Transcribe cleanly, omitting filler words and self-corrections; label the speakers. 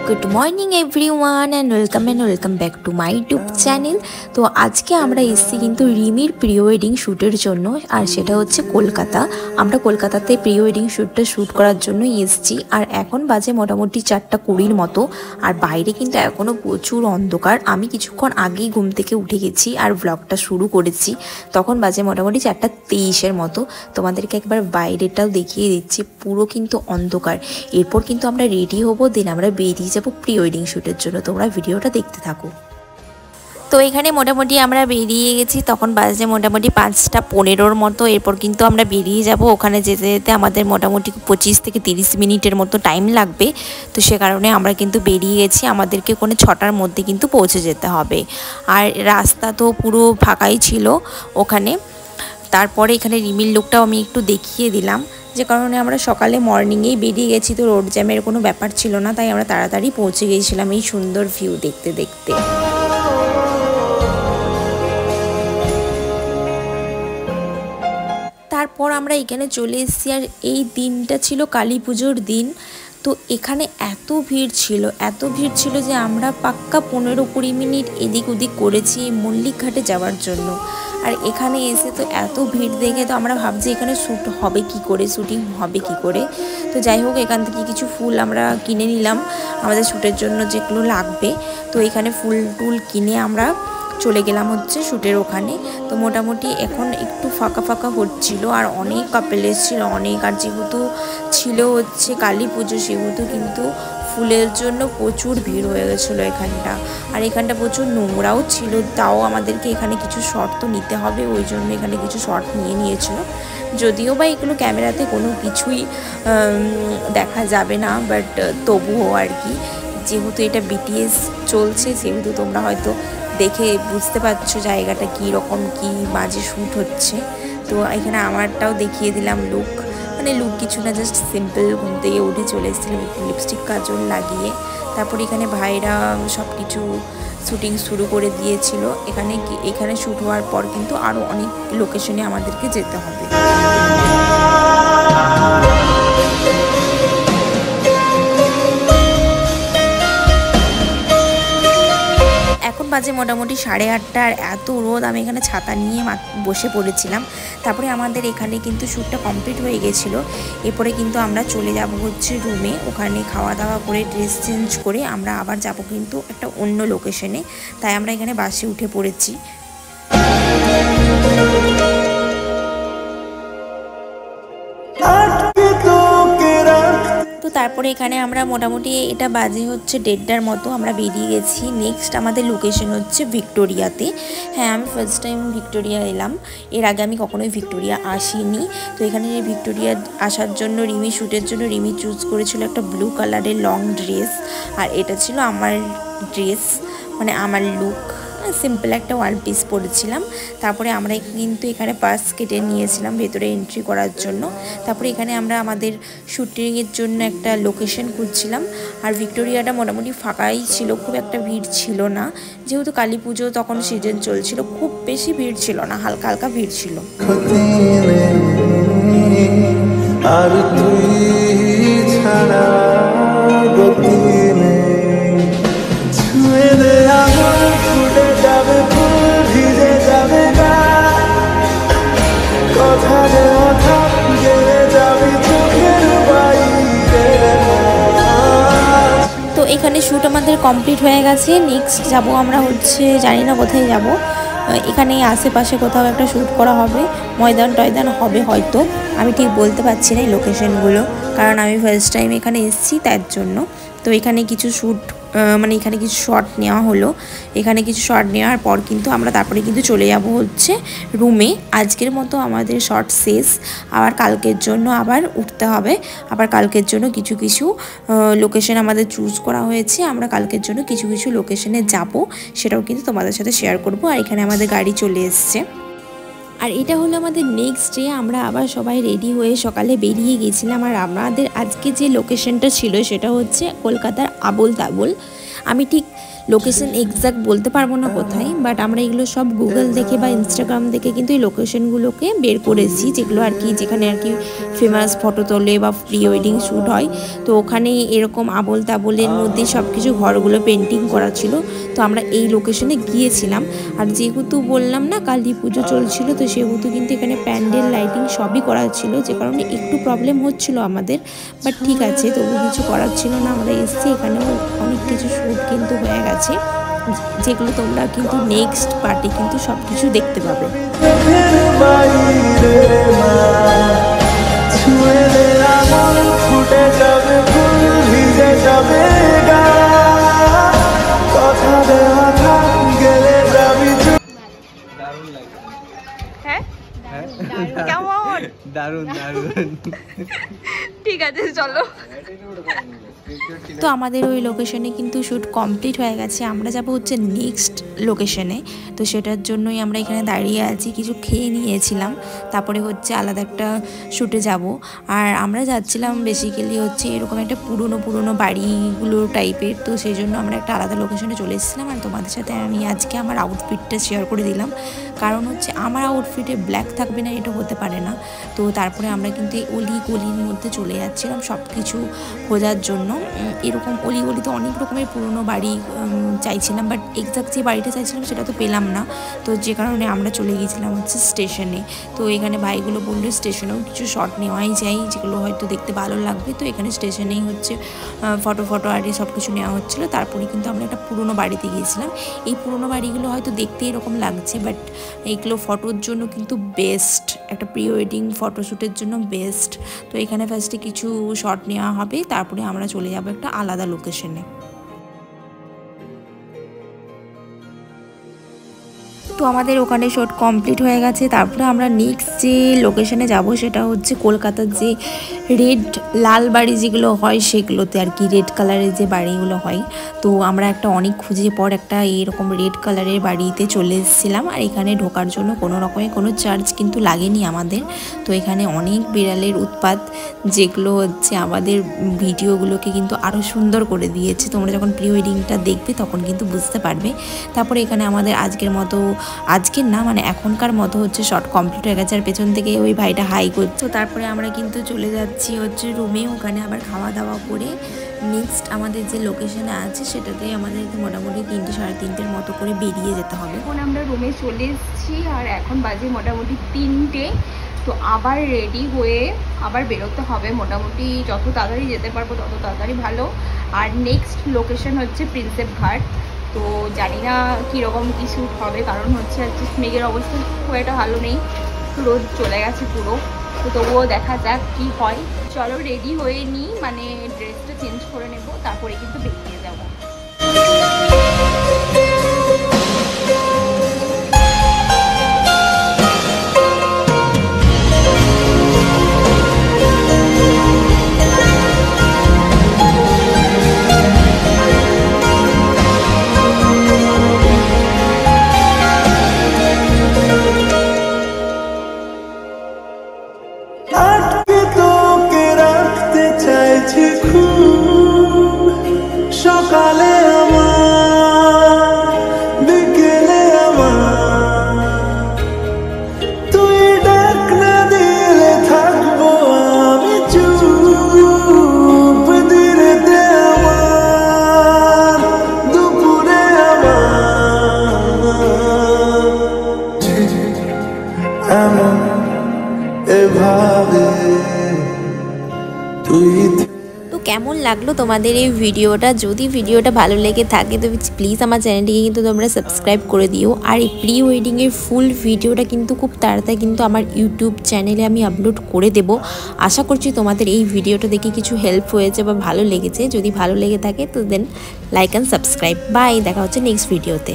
Speaker 1: Good morning everyone and welcome back to my YouTube channel. তো আজকে আমরা এসেছি কিন্তু রিমির প্রি ওয়েডিং শ্যুটের জন্য, আর সেটা হচ্ছে কলকাতা। আমরা কলকাতাতে প্রি ওয়েডিং শ্যুটটা শ্যুট করার জন্যই এসেছি। আর এখন বাজে মোটামুটি 4:20 মতো, আর বাইরে কিন্তু এখনও প্রচুর অন্ধকার। আমি কিছুক্ষণ আগেই ঘুম থেকে উঠে গেছি আর ব্লগটা শুরু করেছি, তখন বাজে মোটামুটি 4:23 মতো। তোমাদেরকে একবার বাইরেটাও দেখিয়ে দিচ্ছি, পুরো কিন্তু অন্ধকার। এরপর কিন্তু আমরা রেডি হবো, দেন আমরা বেরিয়ে যাবো প্রি ওয়েডিং শ্যুটের জন্য। তোমরা ভিডিওটা দেখতে থাকো। তো এখানে মোটামুটি আমরা বেরিয়ে গেছি, তখন বাজে মোটামুটি 5:15 মতো। এরপর কিন্তু আমরা বেরিয়ে যাব। ওখানে যেতে যেতে আমাদের মোটামুটি 25 থেকে 30 মিনিটের মতো টাইম লাগবে। তো সে কারণে আমরা কিন্তু বেরিয়ে গেছি, আমাদেরকে ওখানে 6টার মধ্যে কিন্তু পৌঁছে যেতে হবে। আর রাস্তা তো পুরো ফাঁকাই ছিল ওখানে। তারপরে এখানে রিমির লুকটাও আমি একটু দেখিয়ে দিলাম, যে কারণে আমরা সকালে মর্নিংয়েই বেরিয়ে গেছি, তো রোড জ্যামের কোনো ব্যাপার ছিল না, তাই আমরা তাড়াতাড়ি পৌঁছে গিয়েছিলাম এই সুন্দর ভিউ দেখতে দেখতে। তারপর আমরা এখানে চলে এসেছি, আর এই দিনটা ছিল কালী পুজোর দিন। তো এখানে এত ভিড় ছিল যে আমরা পাক্কা 15-20 মিনিট এদিক ওদিক করেছি মল্লিক ঘাটে যাওয়ার জন্য। আর এখানে এসে তো এত ভিড় দেখে তো আমরা ভাবছি এখানে শ্যুট হবে কি করে, শ্যুটিং হবে কি করে। তো যাই হোক, এখান থেকে কিছু ফুল আমরা কিনে নিলাম আমাদের শ্যুটের জন্য যেগুলো লাগবে। তো এখানে ফুল টুল কিনে আমরা চলে গেলাম হচ্ছে শ্যুটের ওখানে। তো মোটামুটি এখন একটু ফাঁকা ফাঁকা হচ্ছিল, আর অনেক কাপেল এসেছিল অনেক। আর যেহেতু ছিল হচ্ছে কালী পুজো, সেহেতু কিন্তু ফুলের জন্য প্রচুর ভিড় হয়ে গেছিলো এখানটা। আর এখানটা প্রচুর নোংরাও ছিল, তাও আমাদেরকে এখানে কিছু শট তো নিতে হবে, ওই জন্য এখানে কিছু শট নিয়েছিল। যদিও বা এগুলো ক্যামেরাতে কোনো কিছুই দেখা যাবে না, বাট তবুও আর কি, যেহেতু এটা বিটিএস চলছে, সেহেতু তোমরা হয়তো দেখে বুঝতে পারছো জায়গাটা কী রকম, কী বাজে শ্যুট হচ্ছে। তো এখানে আমারটাও দেখিয়ে দিলাম লুক, মানে লুক কিছু না, জাস্ট সিম্পল ঘুম থেকে উঠে চলে এসেছিলাম একটু লিপস্টিক কাজল লাগিয়ে। তারপর এখানে ভাইরা সব কিছু শ্যুটিং শুরু করে দিয়েছিল। এখানে শ্যুট হওয়ার পর কিন্তু আরও অনেক লোকেশনে আমাদেরকে যেতে হবে। এখন বাজে মোটামুটি 8:30, আর এত রোদ, আমি এখানে ছাতা নিয়ে বসে পড়েছিলাম। তারপরে আমাদের এখানে কিন্তু শ্যুটটা কমপ্লিট হয়ে গেছিলো। এরপরে কিন্তু আমরা চলে যাব হচ্ছে রুমে, ওখানে খাওয়া দাওয়া করে ড্রেস চেঞ্জ করে আমরা আবার যাব কিন্তু একটা অন্য লোকেশনে। তাই আমরা এখানে বাসে উঠে পড়েছি। তো তারপরে এখানে আমরা মোটামুটি এটা বাজে হচ্ছে 1:30 মতো আমরা বেরিয়ে গেছি। নেক্সট আমাদের লোকেশন হচ্ছে ভিক্টোরিয়াতে। হ্যাঁ, আমি ফার্স্ট টাইম ভিক্টোরিয়া এলাম, এর আগে আমি কখনোই ভিক্টোরিয়া আসিনি। তো এখানে ভিক্টোরিয়া আসার জন্য রিমি শ্যুটের জন্য রিমি চুজ করেছিল একটা ব্লু কালারের লং ড্রেস, আর এটা ছিল আমার ড্রেস, মানে আমার লুক। সিম্পল একটা ওয়ান পিস পরেছিলাম। তারপরে আমরা কিন্তু এখানে পাস কেটে নিয়েছিলাম ভেতরে এন্ট্রি করার জন্য। তারপরে এখানে আমরা আমাদের শ্যুটিংয়ের জন্য একটা লোকেশন খুঁজছিলাম। আর ভিক্টোরিয়াটা মোটামুটি ফাঁকাই ছিল, খুব একটা ভিড় ছিল না, যেহেতু কালী পুজো তখন সিজন চলছিল, খুব বেশি ভিড় ছিল না, হালকা হালকা ভিড় ছিল। আর তুই ছাড়া এখানে শ্যুট আমাদের কমপ্লিট হয়ে গেছে। নেক্সট যাব আমরা হচ্ছে, জানি না কোথায় যাব, এখানে আশেপাশে কোথাও একটা শ্যুট করা হবে, ময়দান টয়দান হবে হয়তো, আমি ঠিক বলতে পারছি না এই লোকেশনগুলো, কারণ আমি ফার্স্ট টাইম এখানে এসেছি তার জন্য। তো এখানে কিছু শ্যুট মানে এখানে কিছু শট নেওয়া হলো। এখানে কিছু শট নেওয়ার পর কিন্তু আমরা তারপরে কিন্তু চলে যাব হচ্ছে রুমে। আজকের মতো আমাদের শট শেষ, আবার কালকের জন্য আবার উঠতে হবে। আবার কালকের জন্য কিছু কিছু লোকেশন আমাদের চুজ করা হয়েছে, আমরা কালকের জন্য কিছু কিছু লোকেশনে যাব, সেটাও কিন্তু তোমাদের সাথে শেয়ার করব। আর এখানে আমাদের গাড়ি চলে এসছে। আর এটা হলো আমাদের নেক্সট ডে। আমরা আবার সবাই রেডি হয়ে সকালে বেরিয়ে গেছিলাম। আর আমাদের আজকে যে লোকেশনটা ছিল সেটা হচ্ছে কলকাতার আবোল তাবোল। আমি ঠিক লোকেশন এক্স্যাক্ট বলতে পারবো না কোথায়, বাট আমরা এগুলো সব গুগল দেখে বা ইনস্টাগ্রাম দেখে কিন্তু এই লোকেশনগুলোকে বের করেছি, যেগুলো আর কি যেখানে আর কি ফেমাস ফটো তোলে বা প্রি ওয়েডিং শ্যুট হয়। তো ওখানে এরকম আবোল তাবোলের মধ্যে সব কিছু ঘরগুলো পেন্টিং করা ছিল, তো আমরা এই লোকেশনে গিয়েছিলাম। আর যেহেতু বললাম না কালী পুজো চলছিল, তো সেহেতু কিন্তু এখানে প্যান্ডেল লাইটিং সবই করা ছিল, যে কারণে একটু প্রবলেম হচ্ছিল আমাদের, বাট ঠিক আছে, তবু কিছু করার ছিল না। আমরা এসেছি, এখানেও অনেক কিছু শ্যুট কিন্তু হয়ে গেছে, যেগুলো তোমরা কিন্তু নেক্সট পার্টে কিন্তু সব কিছু দেখতে পাবে।
Speaker 2: কেমন? দারুণ দারুণ। ঠিক আছে চলো।
Speaker 1: তো আমাদের ওই লোকেশনে কিন্তু শ্যুট কমপ্লিট হয়ে গেছে, আমরা যাব হচ্ছে নেক্সট লোকেশনে। তো সেটার জন্যই আমরা এখানে দাঁড়িয়ে আছি, কিছু খেয়ে নিয়েছিলাম, তারপরে হচ্ছে আলাদা একটা শ্যুটে যাব। আর আমরা যাচ্ছিলাম বেসিক্যালি হচ্ছে এরকম একটা পুরনো বাড়িগুলো টাইপের, তো সেই জন্য আমরা একটা আলাদা লোকেশনে চলে এসেছিলাম। আর তোমাদের সাথে আমি আজকে আমার আউটফিটটা শেয়ার করে দিলাম, কারণ হচ্ছে আমার আউটফিটে ব্ল্যাক থাকবে না এটা হতে পারে না। তো তারপরে আমরা কিন্তু এই অলি গলির মধ্যে চলে যাচ্ছিলাম সব কিছু খোঁজার জন্য। এরকম অলি গলিতে অনেক রকমের পুরনো বাড়ি চাইছিলাম, বাট এক্স্যাক্ট যে বাড়িটা চাইছিলাম সেটা তো পেলাম না, তো যে কারণে আমরা চলে গিয়েছিলাম হচ্ছে স্টেশনে। তো এখানে ভাইগুলো বললো স্টেশনেও কিছু শট নেওয়াই যায়, যেগুলো হয়তো দেখতে ভালো লাগবে। তো এখানে স্টেশনেই হচ্ছে ফটো আর সব কিছু নেওয়া হচ্ছিলো। তারপরে কিন্তু আমরা একটা পুরনো বাড়িতে গিয়েছিলাম। এই পুরনো বাড়িগুলো হয়তো দেখতে এরকম লাগছে, বাট এইগুলো ফটোর জন্য কিন্তু বেস্ট, একটা প্রি ওয়েডিং ফটোশ্যুটের জন্য বেস্ট। তো এখানে ফার্স্টে কিছু শট নেওয়া হবে, তারপরে আমরা চলে যাব একটা আলাদা লোকেশনে। তো আমাদের ওখানে শট কমপ্লিট হয়ে গেছে। তারপরে আমরা নেক্সট যে লোকেশনে যাব সেটা হচ্ছে কলকাতার যে রেড লাল বাড়ি যেগুলো হয় সেগুলোতে আর কি, রেড কালারের যে বাড়িগুলো হয়। তো আমরা একটা অনেক খুঁজে পর একটা এরকম রেড কালারের বাড়িতে চলে এসেছিলাম। আর এখানে ঢোকার জন্য কোনো রকমের কোনো চার্জ কিন্তু লাগেনি আমাদের। তো এখানে অনেক বিড়ালের উৎপাত, যেগুলো হচ্ছে আমাদের ভিডিওগুলোকে কিন্তু আরও সুন্দর করে দিয়েছে। তোমরা যখন প্রি ওয়েডিংটা দেখবে তখন কিন্তু বুঝতে পারবে। তারপরে এখানে আমাদের আজকের না মানে এখনকার মতো হচ্ছে শর্ট কমপ্লিট হয়ে গেছে। আর পেছন থেকে ওই ভাইটা হাই করছে। তো তারপরে আমরা কিন্তু চলে যাচ্ছি হচ্ছে রুমে, ওখানে আবার খাওয়া দাওয়া করে নেক্সট আমাদের যে লোকেশনে আছে সেটাতে আমাদের মোটামুটি 3টে সাড়ে 3টের মতো করে বেরিয়ে যেতে হবে।
Speaker 2: এখন আমরা রুমে চলে এসেছি আর এখন বাজে মোটামুটি 3টে। তো আবার রেডি হয়ে আবার বেরোতে হবে, মোটামুটি যত তাড়াতাড়ি যেতে পারবো তত তাড়াতাড়ি ভালো। আর নেক্সট লোকেশন হচ্ছে প্রিন্সেপ ঘাট। তো জানি না কীরকম কী শ্যুট হবে, কারণ হচ্ছে আজকে মেঘের অবস্থা খুব একটা ভালো নেই, রোদ চলে গেছে পুরো। তো তবুও দেখা যাক কি হয়। চলো রেডি হয়ে নিই, মানে ড্রেসটা চেঞ্জ করে নেব, তারপরে কিন্তু বেরিয়ে যাবো।
Speaker 3: সকালে আমার বিকেলে আমার তুই ডাক না দিলে থাকবো আমি চুপ, দিনেতে আমার দুপুরে আমার এভাবে তুই।
Speaker 1: তো কেমন লাগলো তোমাদের এই ভিডিওটা? যদি ভিডিওটা ভালো লেগে থাকে তো প্লিজ আমার চ্যানেলটিকে কিন্তু তোমরা সাবস্ক্রাইব করে দিও। আর এই প্রি ওয়েডিংয়ের ফুল ভিডিওটা কিন্তু খুব তাড়াতাড়ি কিন্তু আমার ইউটিউব চ্যানেলে আমি আপলোড করে দেব। আশা করছি তোমাদের এই ভিডিওটা দেখে কিছু হেল্প হয়েছে বা ভালো লেগেছে। যদি ভালো লেগে থাকে তো দেন লাইক অ্যান্ড সাবস্ক্রাইব। বাই, দেখা হচ্ছে নেক্সট ভিডিওতে।